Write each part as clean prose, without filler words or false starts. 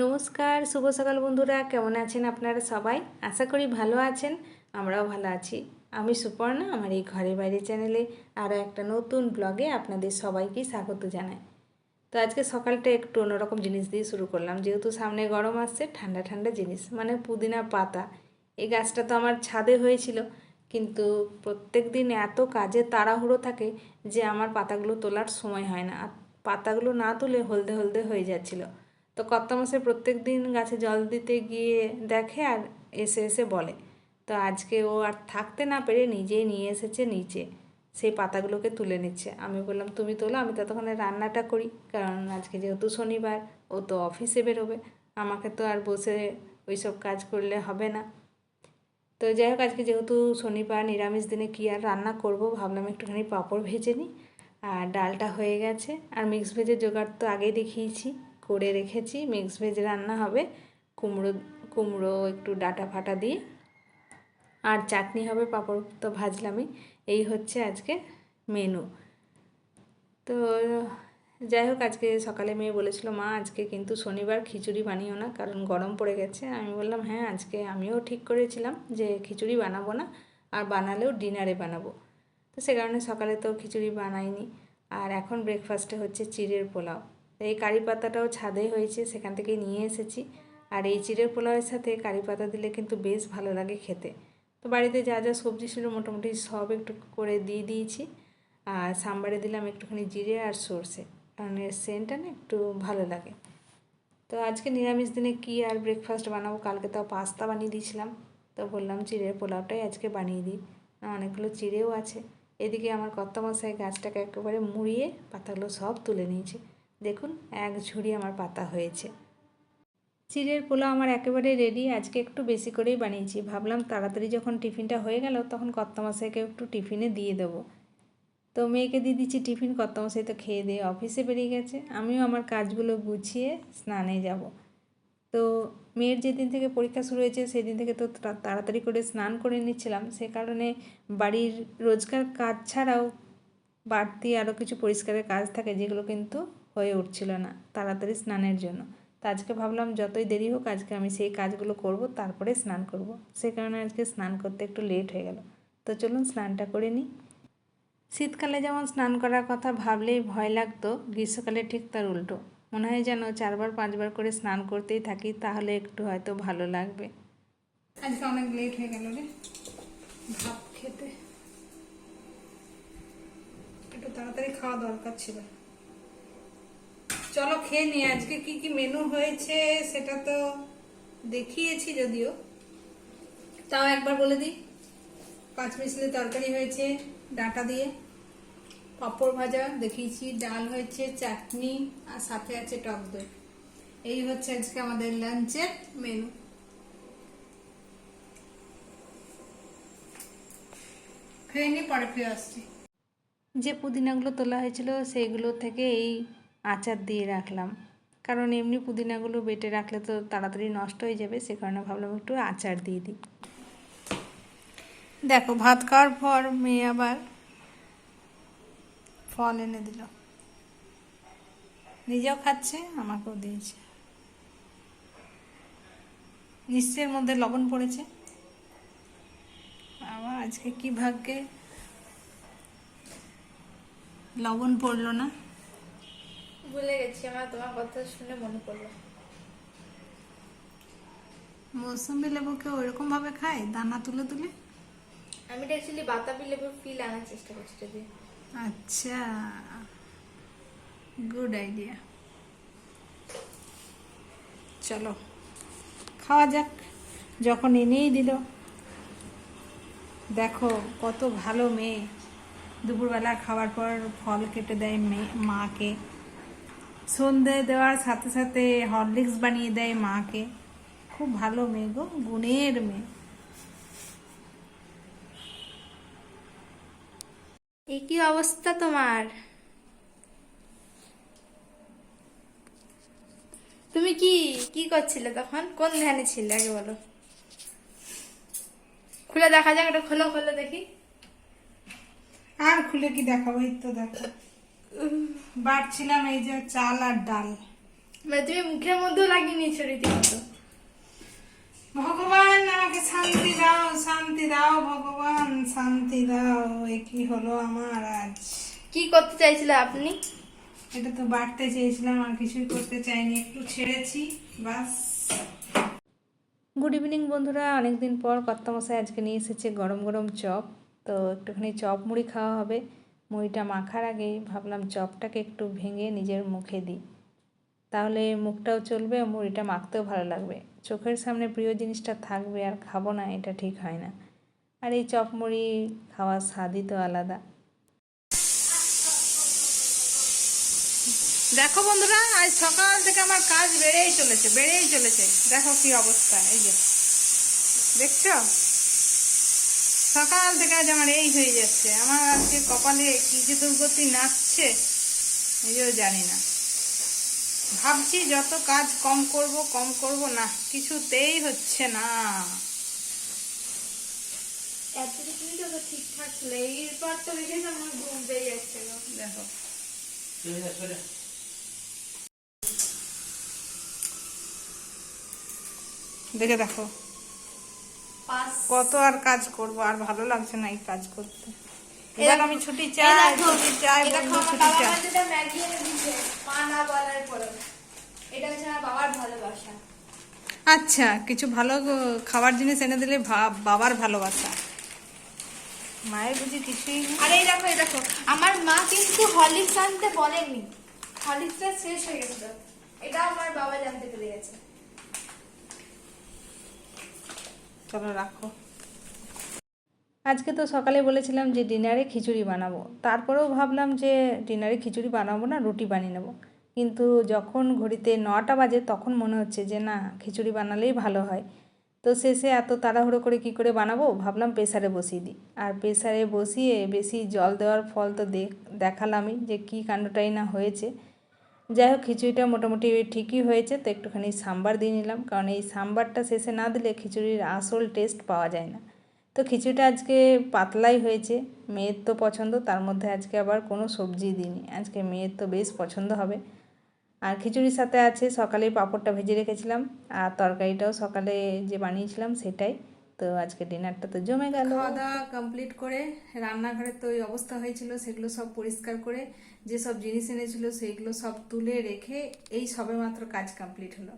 নমস্কার, শুভ সকাল বন্ধুরা। কেমন আছেন আপনারা সবাই? আশা করি ভালো আছেন, আমরাও ভালো আছি। আমি সুপর্ণা, আমার এই ঘরে বাইরে চ্যানেলে আরও একটা নতুন ব্লগে আপনাদের সবাইকে স্বাগত জানাই। তো আজকে সকালটা একটু অন্যরকম জিনিস দিয়ে শুরু করলাম, যেহেতু সামনে গরম আসছে। ঠান্ডা ঠান্ডা জিনিস মানে পুদিনা পাতা। এই গাছটা তো আমার ছাদে হয়েছিল, কিন্তু প্রত্যেক দিন এত কাজে তাড়াহুড়ো থাকে যে আমার পাতাগুলো তোলার সময় হয় না, আর পাতাগুলো না তুলে হলদে হলদে হয়ে যাচ্ছিলো। তো কর্তামশাই প্রত্যেক দিন গাছে জল দিতে গিয়ে দেখে আর এসে এসে বলে। তো আজকে ও আর থাকতে না পেরে নিজেই নিয়ে এসেছে নিচে, সেই পাতাগুলোকে তুলে নিচ্ছে। আমি বললাম তুমি তোলো, আমি ততক্ষণে রান্নাটা করি, কারণ আজকে যেহেতু শনিবার, ও তো অফিসে বেরোবে, আমাকে তো আর বসে ওইসব কাজ করলে হবে না। তো যাই হোক, আজকে যেহেতু শনিবার, নিরামিষ দিনে কী আর রান্না করব, ভাবলাম একটুখানি পাঁপড় ভেজে নিই। আর ডালটা হয়ে গেছে, আর মিক্স ভেজের জোগাড় তো আগেই দেখিয়েছি, করে রেখেছি। মিক্স ভেজ রান্না হবে, কুমড়ো কুমড়ো একটু ডাঁটা ফাটা দিয়ে, আর চাটনি হবে, পাঁপড় তো ভাজলামই। এই হচ্ছে আজকে মেনু। তো যাই হোক, আজকে সকালে মেয়ে বলেছিল, মা আজকে কিন্তু শনিবার খিচুড়ি বানিও না, কারণ গরম পড়ে গেছে। আমি বললাম হ্যাঁ, আজকে আমিও ঠিক করেছিলাম যে খিচুড়ি বানাবো না, আর বানালেও ডিনারে বানাবো। তো সে কারণে সকালে তো খিচুড়ি বানাইনি। আর এখন ব্রেকফাস্টে হচ্ছে চিড়ের পোলাও। এই কারি পাতাটাও ছাদে হয়েছে, সেখান থেকে নিয়ে এসেছি। আর এই চিড়ের পোলাওয়ের সাথে কারি পাতা দিলে কিন্তু বেশ ভালো লাগে খেতে। তো বাড়িতে যা যা সবজি ছিল মোটামুটি সব একটু করে দিয়ে দিয়েছি। আর সাম্বারে দিলাম একটুখানি জিরে আর সর্ষে, কারণ এর সেন্টটা না একটু ভালো লাগে। তো আজকে নিরামিষ দিনে কি আর ব্রেকফাস্ট বানাবো, কালকে তো পাস্তা বানিয়ে দিয়েছিলাম। তো বললাম চিড়ের পোলাওটাই আজকে বানিয়ে দিই, অনেকগুলো চিড়েও আছে। এদিকে আমার কর্তামশাই গাছটাকে একেবারে মুড়িয়ে পাতাগুলো সব তুলে নিয়েছে। দেখুন, এক ঝুড়ি আমার পাতা হয়েছে। চিড়ের পোলাও আমার একেবারে রেডি। আজকে একটু বেশি করেই বানিয়েছি, ভাবলাম তাড়াতাড়ি যখন টিফিনটা হয়ে গেল তখন কর্তামশাইকে একটু টিফিনে দিয়ে দেবো। তো মেয়েকে দিয়ে দিচ্ছি টিফিন, কর্তামশাই তো খেয়ে দিয়ে অফিসে বেরিয়ে গেছে। আমিও আমার কাজগুলো গুছিয়ে স্নানে যাব। তো মেয়ের যেদিন থেকে পরীক্ষা শুরু হয়েছে সেদিন থেকে তো তাড়াতাড়ি করে স্নান করে নিচ্ছিলাম। সে কারণে বাড়ির রোজকার কাজ ছাড়াও বাড়তি আরও কিছু পরিষ্কারের কাজ থাকে, যেগুলো কিন্তু হয়ে উঠছিল না তাড়াতাড়ি স্নানের জন্য। তো আজকে ভাবলাম যতই দেরি হোক, আজকে আমি সেই কাজগুলো করব, তারপরে স্নান করব। সে কারণে আজকে স্নান করতে একটু লেট হয়ে গেল। তো চলুন স্নানটা করে নিই। শীতকালে যেমন স্নান করার কথা ভাবলেই ভয় লাগতো, গ্রীষ্মকালে ঠিক তার উল্টো। মনে হয় যেন 4-5 বার করে স্নান করতেই থাকি, তাহলে একটু হয়তো ভালো লাগবে। আজকে অনেক লেট হয়ে গেল রে ভাত খেতে, একটু তাড়াতাড়ি খাওয়া দরকার ছিল। চলো খেয়ে নিই। আজকে কি কি মেনু হয়েছে সেটা তো দেখিয়েছি যদিও, তাও একবার বলে দিই। 5 মিশালি তরকারি হয়েছে ডাঁটা দিয়ে, পাঁপড় ভাজা দেখিয়েছি, ডাল হয়েছে, চাটনি, আর সাথে আছে টক দই। এই হচ্ছে আজকে আমাদের লাঞ্চের মেনু। খেয়ে নিয়ে পরে ফিরে আসছি। যে পুদিনাগুলো তোলা হয়েছিল সেইগুলো থেকে এই আচার দিয়ে রাখলাম, কারণ এমনি পুদিনাগুলো বেটে রাখলে তো তাড়াতাড়ি নষ্ট হয়ে যাবে। সে কারণে ভাবলাম একটু আচার দিয়ে দিই। দেখো, ভাত খাওয়ার পর মেয়ে আবার ফল এনে দিল, নিজেও খাচ্ছে, আমাকেও দিয়েছে। নিশ্চয়ের মধ্যে লবণ পড়েছে। আবার আজকে কি ভাগ্যে লবণ পড়লো না। ভুলে গেছি, আমার তোমার কথা শুনে মনে পড়লো। মৌসুমি লেবুকে ওইরকম ভাবে খায়, দানা তুলে তুলে। আমি এটা অ্যাকচুয়ালি বাতাবি লেবুর ফিল আনার চেষ্টা করছি যদি। আচ্ছা, গুড আইডিয়া। চলো খাওয়া যাক, যখন এনেই দিল। দেখো কত ভালো মেয়ে, দুপুরবেলা খাওয়ার পর ফল কেটে দেয় মেয়ে মাকে, সন্ধে দেওয়ার সাথে সাথে হরলিক্স বানিয়ে দেয় মাকে। খুব ভালো মেয়ে গো, গুণের মেয়ে। এই কি অবস্থা তোমার? তুমি কি কি করছিলে তখন? কোন ধ্যানে ছিলে আগে বলো। খুলে দেখা যাক, এটা খোলো খোলো দেখি। আর খুলে কি দেখাবো, এই তো দেখো বাড়ছিলাম এই যে চাল আর ডাল। মানে তুমি মুখের মধ্যেও লাগিয়ে নিয়েছো রীতিমতো। ভগবান আমাকে শান্তি দাও, শান্তি দাও, ভগবান শান্তি দাও। এ কি হলো আমার আজ? কি করতে চাইছিলে আপনি? এটা তো বাড়তে চেয়েছিলাম, আর কিছুই করতে চাইনি, একটু ছেড়েছি বাস। গুড ইভিনিং বন্ধুরা, অনেক দিন পর কর্তামশাই আজকে নিয়ে এসেছে গরম গরম চপ। তো একটুখানি চপ মুড়ি খাওয়া হবে। মুড়িটা মাখার আগে ভাবলাম চপটাকে একটু ভেঙে নিজের মুখে দিই, তাহলে মুখটাও চলবে, মুড়িটা মাখতেও ভালো লাগবে। চোখের সামনে প্রিয় জিনিসটা থাকবে আর খাবো না, এটা ঠিক হয় না। আর এই চপ মুড়ি খাওয়ার স্বাদই তো আলাদা। দেখো বন্ধুরা, আজ সকাল থেকে আমার কাজ বেড়েই চলেছে। দেখো কি অবস্থা, এই যে দেখছো, সকাল থেকে আজ আমার এই হয়ে যাচ্ছে। আমার আজকে কপালে কি যে দুর্গতি নাচছে নিজেও জানি না। ভাবছি যত কাজ কম করব না, কিছুতেই হচ্ছে না। এতটুকুই তো ঠিকঠাক ছিল, এরপর তো দেখেছি আমার ঘুম পেয়ে যাচ্ছিল। দেখো দেখো কত আর কাজ করব, আর ভালো লাগছে না এই কাজ করতে। এবার আমি ছুটি চাই, বন্ধু, ছুটি চাই। ম্যাগি এনে দিয়েছে মা না বলার পরে। এটা হচ্ছে আমার বাবার ভালোবাসা। আচ্ছা, কিছু ভালো খাবার জিনিস এনে দিলে বাবার ভালোবাসা। মায়ের বুঝি কিছুই নেই। আর এই দেখো আমার মা কিন্তু হরলিক্স আনতে বলেনি, হরলিক্সটা শেষ হয়ে গেছিল, এটা আমার বাবা জানতে পেরে গেছে। চলো রাখো। আজকে তো সকালে বলেছিলাম যে ডিনারে খিচুড়ি বানাবো, তারপরেও ভাবলাম যে ডিনারে খিচুড়ি বানাবো না, রুটি বানিয়ে নেবো। কিন্তু যখন ঘড়িতে 9টা বাজে তখন মনে হচ্ছে যে না, খিচুড়ি বানালেই ভালো হয়। তো শেষে এত তাড়াহুড়ো করে কি করে বানাবো, ভাবলাম প্রেসারে বসিয়ে দিই। আর প্রেসারে বসিয়ে বেশি জল দেওয়ার ফল তো দেখালামই যে কী কাণ্ডটাই না হয়েছে। যাই হোক, খিচুড়িটা মোটামুটি ঠিকই হয়েছে। তো একটুখানি সাম্বার দিয়ে নিলাম, কারণ এই সাম্বারটা শেষে না দিলে খিচুড়ির আসল টেস্ট পাওয়া যায় না। তো খিচুড়িটা আজকে পাতলাই হয়েছে, মেয়ের তো পছন্দ, তার মধ্যে আজকে আবার কোনো সবজি দিইনি, আজকে মেয়ের তো বেশ পছন্দ হবে। আর খিচুড়ির সাথে আছে সকালে পাঁপড়টা ভেজে রেখেছিলাম, আর তরকারিটাও সকালে যে বানিয়েছিলাম সেটাই। তো আজকে ডিনারটা তো জমে গেল। খাওয়া দাওয়া কমপ্লিট করে রান্নাঘরের তো ওই অবস্থা হয়েছিল, সেগুলো সব পরিষ্কার করে যেসব জিনিস এনেছিল সেইগুলো সব তুলে রেখে এই সবেমাত্র কাজ কমপ্লিট হলো।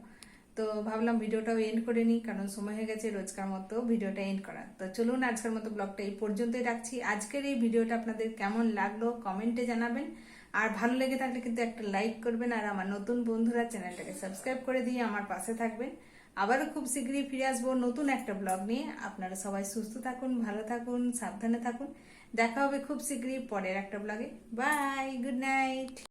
তো ভাবলাম ভিডিওটাও এন্ড করে নিই, কারণ সময় হয়ে গেছে রোজকার মতো ভিডিওটা এন্ড করার। তো চলুন আজকের মতো ব্লগটা এই পর্যন্তই রাখছি। আজকের এই ভিডিওটা আপনাদের কেমন লাগলো কমেন্টে জানাবেন, আর ভালো লেগে থাকলে কিন্তু একটা লাইক করবেন, আর আমার নতুন বন্ধুরা চ্যানেলটাকে সাবস্ক্রাইব করে দিয়ে আমার পাশে থাকবেন। আবারও খুব শীঘ্রই ফিরে আসবো নতুন একটা ব্লগ নিয়ে। আপনারা সবাই সুস্থ থাকুন, ভালো থাকুন, সাবধানে থাকুন। দেখা হবে খুব শীঘ্রই পরের একটা ব্লগে। Bye, good night.